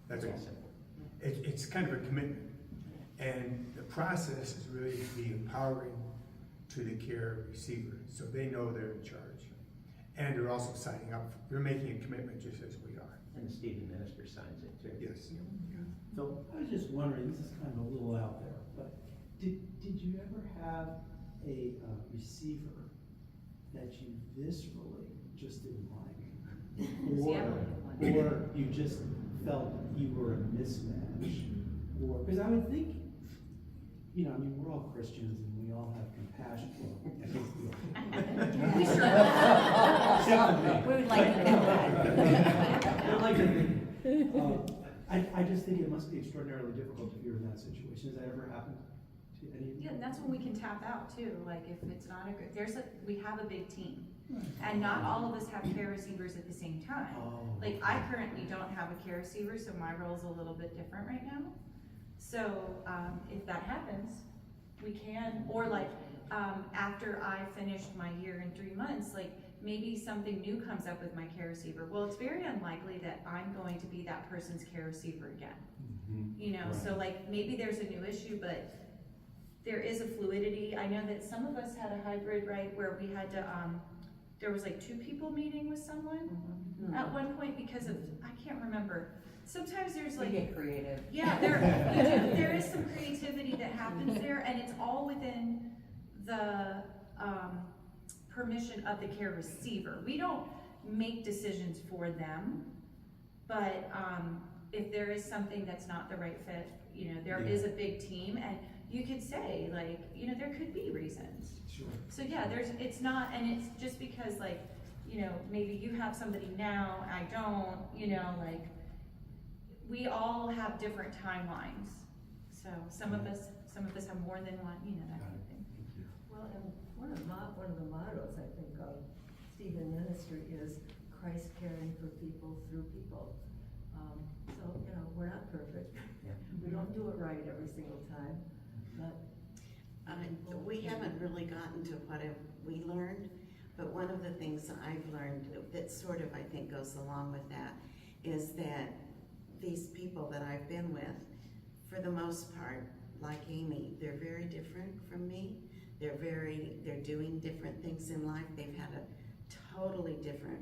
That's all. It's kind of a commitment. And the process is really to be empowering to the care receiver, so they know they're in charge. And they're also signing up, they're making a commitment just as we are. And the Stephen Minister signs it too. Yes. So I was just wondering, this is kind of a little out there, but did you ever have a receiver that you viscerally just didn't like? Or you just felt you were a mismatch? Or, because I would think, you know, I mean, we're all Christians and we all have compassion. Well, I think we all. We sure Except for me. We would like to think that. I'd like to think. I just think it must be extraordinarily difficult if you're in that situation. Has that ever happened to any of you? Yeah, and that's when we can tap out too. Like if it's not a good, we have a big team, and not all of us have care receivers at the same time. Like I currently don't have a care receiver, so my role is a little bit different right now. So if that happens, we can, or like after I finished my year in 3 months, like maybe something new comes up with my care receiver. Well, it's very unlikely that I'm going to be that person's care receiver again. You know, so like maybe there's a new issue, but there is a fluidity. I know that some of us had a hybrid, right, where we had to there was like 2 people meeting with someone at one point because of, I can't remember. Sometimes there's We like. get creative. Yeah, there is some creativity that happens there, and it's all within the permission of the care receiver. We don't make decisions for them, but if there is something that's not the right fit, you know, there is a big team, and you could say, like, you know, there could be reasons. Sure. So yeah, it's not, and it's just because, like, you know, maybe you have somebody now, I don't, you know, like, we all have different timelines. So some of us have more than one, you know, that kind of thing. Well, and one of the mottos, I think, of Stephen Ministry is Christ caring for people through people. So, you know, we're not perfect. We don't do it right every single time, but. We haven't really gotten to what we learned, but one of the things I've learned that sort of, I think, goes along with that is that these people that I've been with, for the most part, like Amie, they're very different from me. They're doing different things in life. They've had a totally different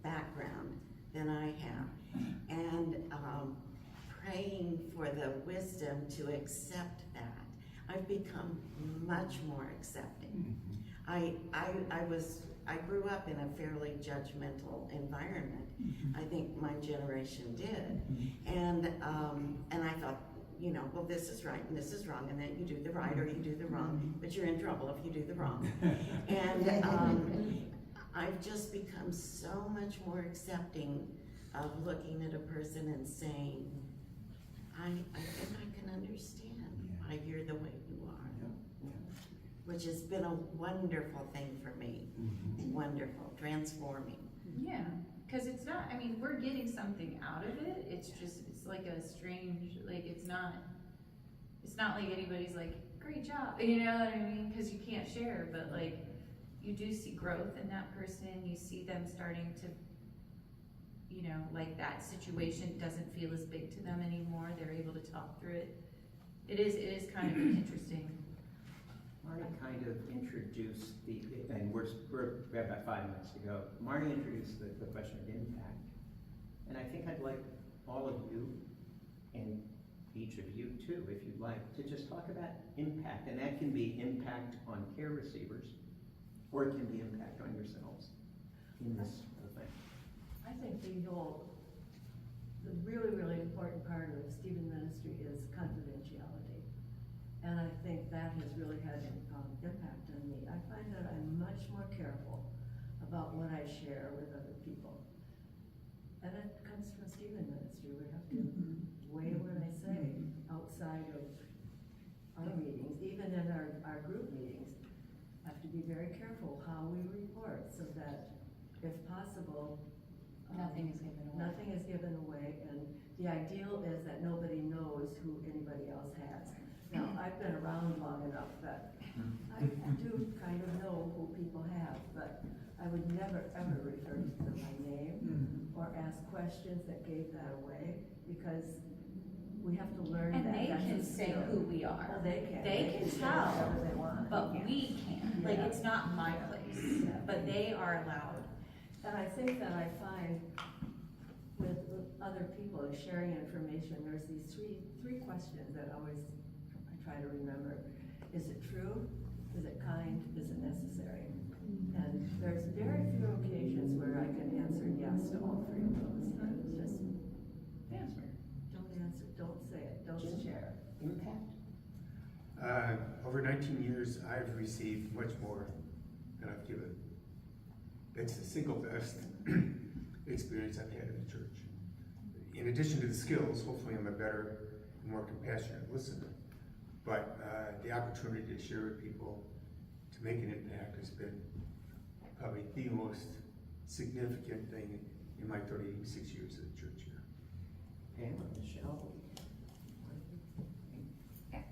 background than I have. And praying for the wisdom to accept that, I've become much more accepting. I grew up in a fairly judgmental environment. I think my generation did. And I thought, you know, well, this is right and this is wrong, and then you do the right or you do the wrong, but you're in trouble if you do the wrong. And I've just become so much more accepting of looking at a person and saying, I think I can understand why you're the way you are. Which has been a wonderful thing for me. Wonderful, transforming. Yeah, because it's not, I mean, we're getting something out of it. It's just, it's like a strange, like, it's not like anybody's like, great job, you know what I mean? Because you can't share, but like, you do see growth in that person. You see them starting to, you know, like that situation doesn't feel as big to them anymore. They're able to talk through it. It is kind of interesting. Marnie kind of introduced and we have about 5 minutes to go. Marnie introduced the question of impact. And I think I'd like all of you, and each of you too, if you'd like, to just talk about impact. And that can be impact on care receivers, or it can be impact on yourselves in this whole thing. I think the really, really important part of Stephen Ministry is confidentiality. And I think that has really had an impact on me. I find that I'm much more careful about what I share with other people. And it comes from Stephen Ministry. We have to weigh what I say outside of our meetings, even in our group meetings. I have to be very careful how we report so that, if possible, Nothing is given away. Nothing is given away, and the ideal is that nobody knows who anybody else has. Now, I've been around long enough that I do kind of know who people have, but I would never ever refer to them by name or ask questions that gave that away, because we have to learn And that. they that's can a say skill. who we are. Oh, they can. They can say tell, whatever they want. but we can't. Like, it's not my place, but they are allowed. And I think that I find with other people sharing information, there's these three questions that I try to remember. Is it true? Is it kind? Is it necessary? And there's very few occasions where I can answer yes to all three of those. And it's just, don't answer, don't say it, don't share. Impact? Over 19 years, I've received much more than I've given. It's the single best experience I've had in the church. In addition to the skills, hopefully I'm a better, more compassionate listener. But the opportunity to share with people, to make an impact, has been probably the most significant thing in my 36 years of the church here. Pamela, Michelle?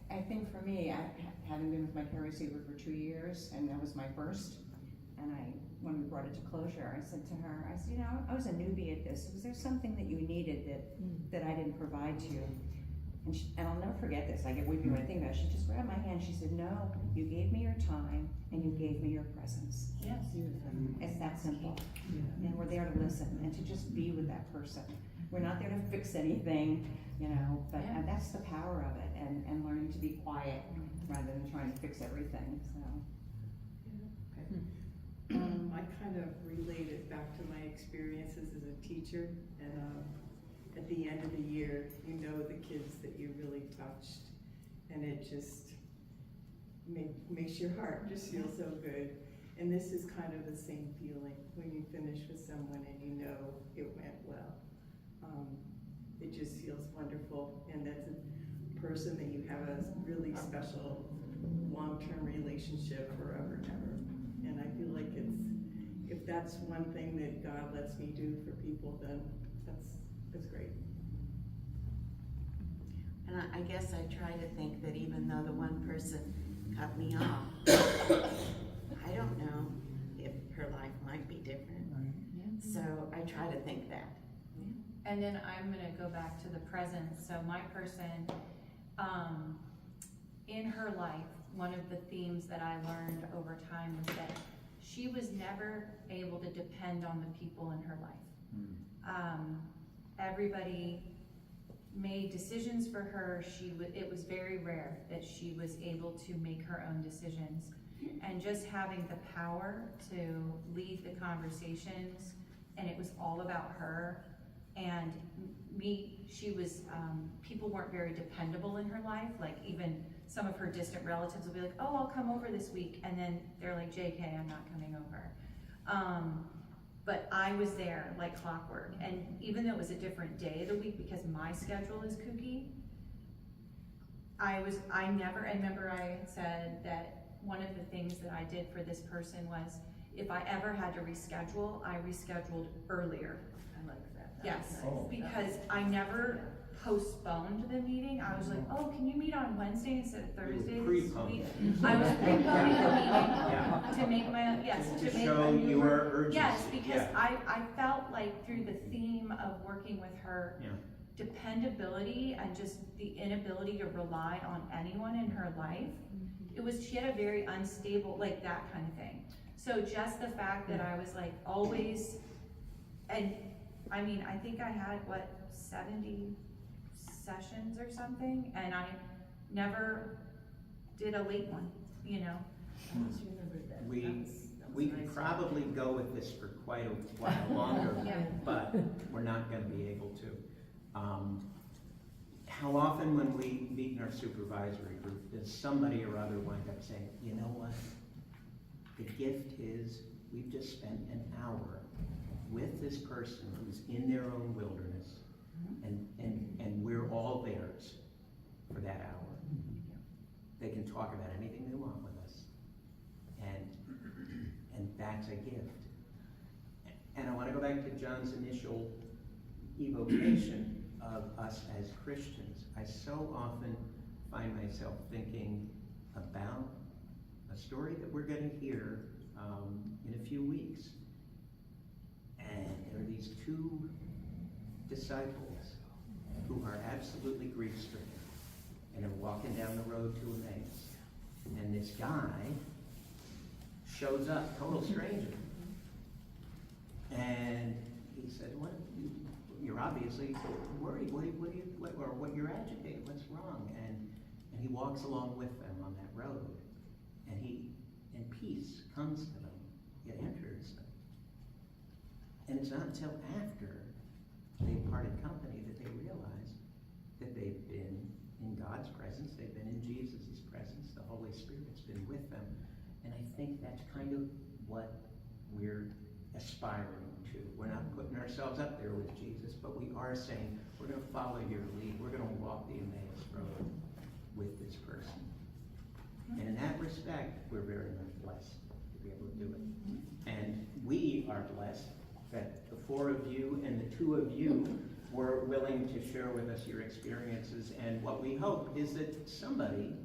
I think for me, having been with my care receiver for 2 years, and that was my first, and when we brought it to closure, I said to her, you know, I was a newbie at this. Was there something that you needed that I didn't provide to you? And I'll never forget this, I get weepy when I think about it. She just grabbed my hand, she said, no, you gave me your time and you gave me your presence. Yes. It's that simple. And we're there to listen and to just be with that person. We're not there to fix anything, but Yeah. that's the power of it, and learning to be quiet rather than trying to fix everything, so. I kind of related back to my experiences as a teacher, and at the end of the year, you know the kids that you really touched, and it just makes your heart just feel so good. And this is kind of the same feeling when you finish with someone and you know it went well. It just feels wonderful, and that's a person that you have a really special long-term relationship forever and ever. And I feel like if that's one thing that God lets me do for people, then that's great. And I guess I try to think that even though the one person cut me off, I don't know if her life might be different. So I try to think that. And then I'm gonna go back to the present. So my person, in her life, one of the themes that I learned over time was that she was never able to depend on the people in her life. Everybody made decisions for her. It was very rare that she was able to make her own decisions. And just having the power to lead the conversations, and it was all about her. And she was, people weren't very dependable in her life. Like even some of her distant relatives will be like, oh, I'll come over this week. And then they're like, JK, I'm not coming over. But I was there like clockwork. And even though it was a different day of the week because my schedule is kooky, I remember I had said that one of the things that I did for this person was if I ever had to reschedule, I rescheduled earlier. I like that. Yes, Oh. because I never postponed the meeting. I was like, oh, can you meet on Wednesday instead of Thursday this week? I was preponing the meeting to make my, To show your urgency. Yes, because I felt like through the theme of working with her, dependability and just the inability to rely on anyone in her life, she had a very unstable, like that kind of thing. So just the fact that I was like always, and I mean, I think I had 70 sessions or something, and I never did a late one, I just remembered that. We could probably go with this for quite a while longer, but we're not going to be able to. How often when we meet in our supervisory group does somebody or other wind up saying, you know what, the gift is we've just spent an hour with this person who's in their own wilderness, and we're all theirs for that hour. They can talk about anything they want with us, and that's a gift. And I want to go back to John's initial evocation of us as Christians. I so often find myself thinking about a story that we're going to hear in a few weeks. And there are these two disciples who are absolutely grief-stricken, and are walking down the road to Emmaus. And this guy shows up, total stranger, and he said, "What? You're obviously worried. What you're agitated? What's wrong?" And he walks along with them on that road, and peace comes to them. It enters them. And it's not until after they've parted company that they realize that they've been in God's presence, they've been in Jesus' presence, the Holy Spirit's been with them. And I think that's kind of what we're aspiring to. We're not putting ourselves up there with Jesus, but we are saying, we're going to follow your lead. We're going to walk the Emmaus road with this person. And in that respect, we're very much blessed to be able to do it. And we are blessed that the four of you and the two of you were willing to share with us your experiences. And what we hope is that somebody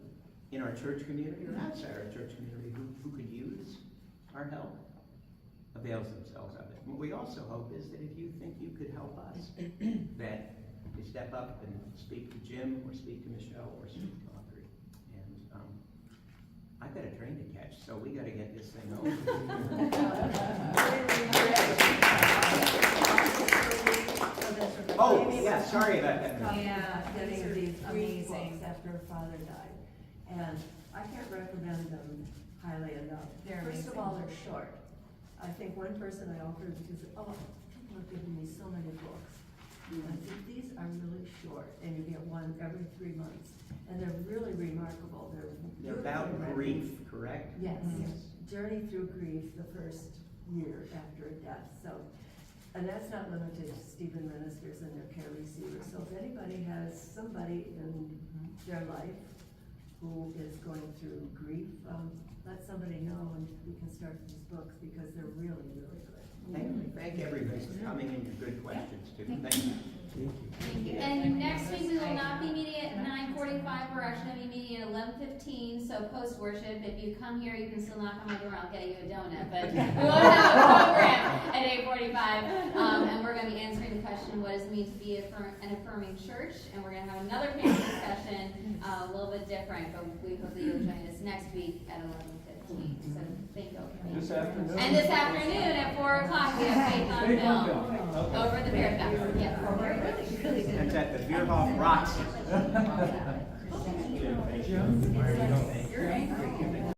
in our church community or outside our church community who could use our help avails themselves of it. What we also hope is that if you think you could help us, that they step up and speak to Jim, or speak to Michelle, or speak to Audrey. And, I've got a train to catch, so we gotta get this thing over. Oh, yeah, sorry about that. Yeah, Getting these these are grief amazing. books after her father died. And I can't recommend them highly enough. They're First of amazing. all, they're short. I think one person I offered, because, people have given me so many books. I think these are really short, and you get one every 3 months. And they're really remarkable. They're about grief, correct? Yes. Journey through grief the first year after a death. So, and that's not limited to Stephen ministers and their care receivers. So if anybody has somebody in their life who is going through grief, let somebody know, and we can start these books because they're really, really good. Thank everybody for coming in, your good questions too. Thank you. Thank you. And next week we will not be meeting at 9:45. We're actually going to be meeting at 11:15. So post worship, if you come here, you can still knock on my door. I'll get you a donut. But we will have a program at 8:45, and we're going to be answering the question, what does it mean to be an affirming church? And we're going to have another panel discussion, a little bit different. But we hope that you'll join us next week at 11:15. So thank you. This afternoon. And this afternoon at 4 o'clock, we have Faith on Film over the beer fest. Yeah. That's at the Beer Hall Rocks. Jim?